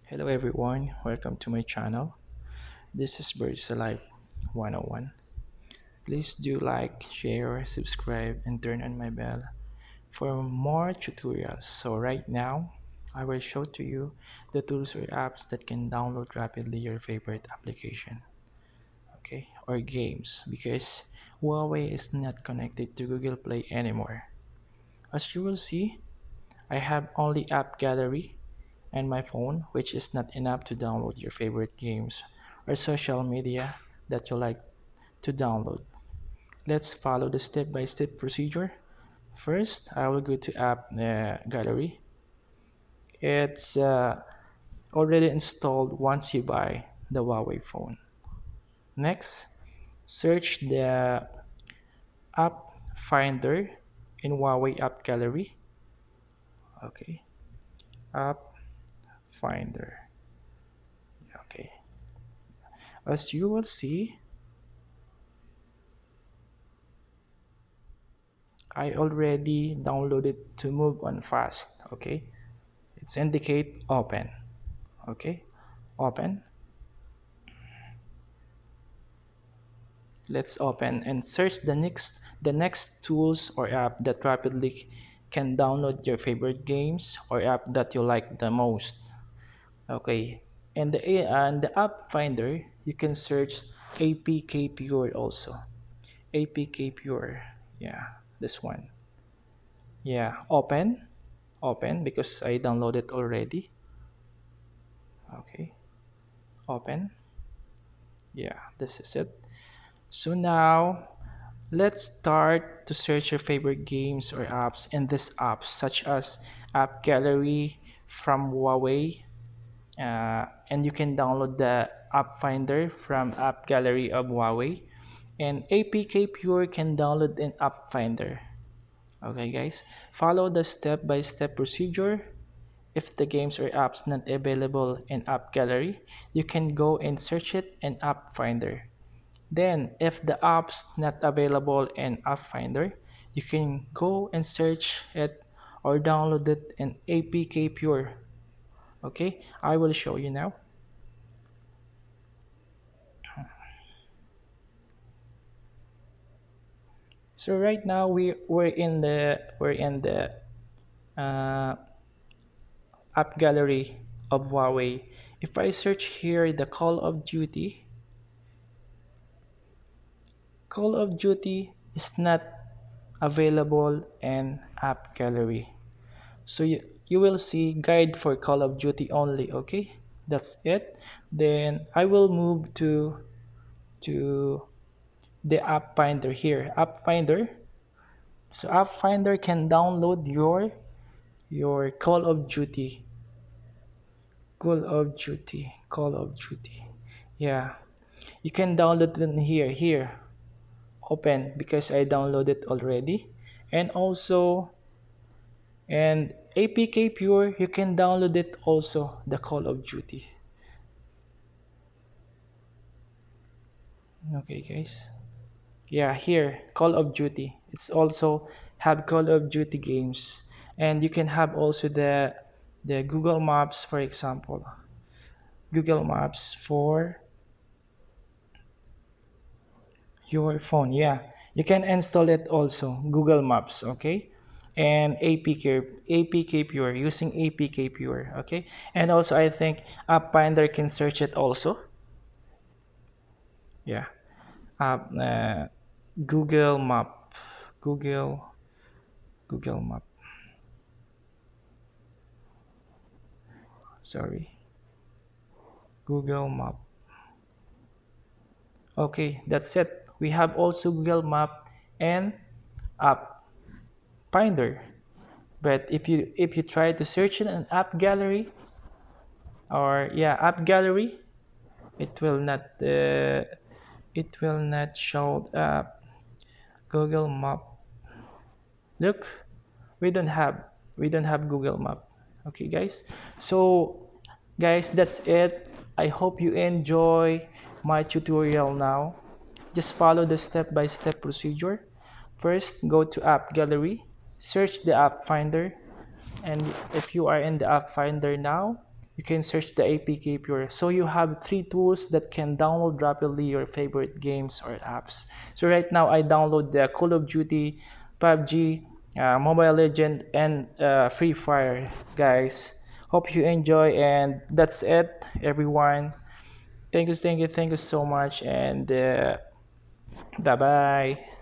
Hello everyone, welcome to my channel. This is Birds Alive 101. Please do like, share, subscribe, and turn on my bell for more tutorials. So right now, I will show to you the tools or apps that can download rapidly your favorite application, okay, or games because Huawei is not connected to Google Play anymore. As you will see, I have only app gallery and my phone, which is not enough to download your favorite games or social media that you like to download. Let's follow the step-by-step procedure. First, I will go to app gallery. It's already installed once you buy the Huawei phone. Next, search the app finder in Huawei app gallery. Okay, app finder. Okay, as you will see, I already downloaded to move on fast. Okay, it's indicate open. Okay, open. Let's open and search the next tools or app that rapidly can download your favorite games or app that you like the most. Okay, and the app finder you can search APK Pure also. APK Pure, yeah, this one. Yeah, open because I downloaded already. Okay, open. Yeah, this is it. So now let's start to search your favorite games or apps in this app, such as App Gallery from Huawei, and you can download the App Finder from App Gallery of Huawei, and APK Pure can download an App Finder. Okay, guys, follow the step-by-step procedure. If the games or apps not available in App Gallery, you can go and search it in App Finder. Then, if the app's not available in App Finder, you can go and search it or download it in APK Pure. Okay, I will show you now. So right now we're in the uh, app gallery of Huawei. If I search here the Call of Duty is not available in app gallery. So you will see guide for Call of Duty only. Okay, that's it. Then I will move to the app finder here. App finder. So app finder can download your Call of Duty. Yeah, you can download it in here. Open because I downloaded already, and also and APK Pure you can download it also the Call of Duty. Okay, guys. Yeah, here Call of Duty. It's also have Call of Duty games, and you can have also the Google Maps, for example. Google Maps for your phone. Yeah, you can install it also. Google Maps. Okay, and APK Pure using APK Pure. Okay, and also I think App Finder can search it also. Yeah, App Google Map. Google Google Map. Sorry. Google Map. Okay, that's it. We have also Google Map and App Finder. But if you try to search in an app gallery or yeah, app gallery, it will not show Google Map. Look, we don't have Google Map. Okay, guys. So, guys, that's it. I hope you enjoy my tutorial now. Just follow the step-by-step procedure. First, go to App Gallery, search the App Finder, and if you are in the App Finder now, You can search the APK Pure. So you have three tools that can download rapidly your favorite games or apps. So right now I download the Call of Duty, PUBG, Mobile Legend, and Free Fire, guys. Hope you enjoy, and that's it, everyone. Thank you so much, and bye bye.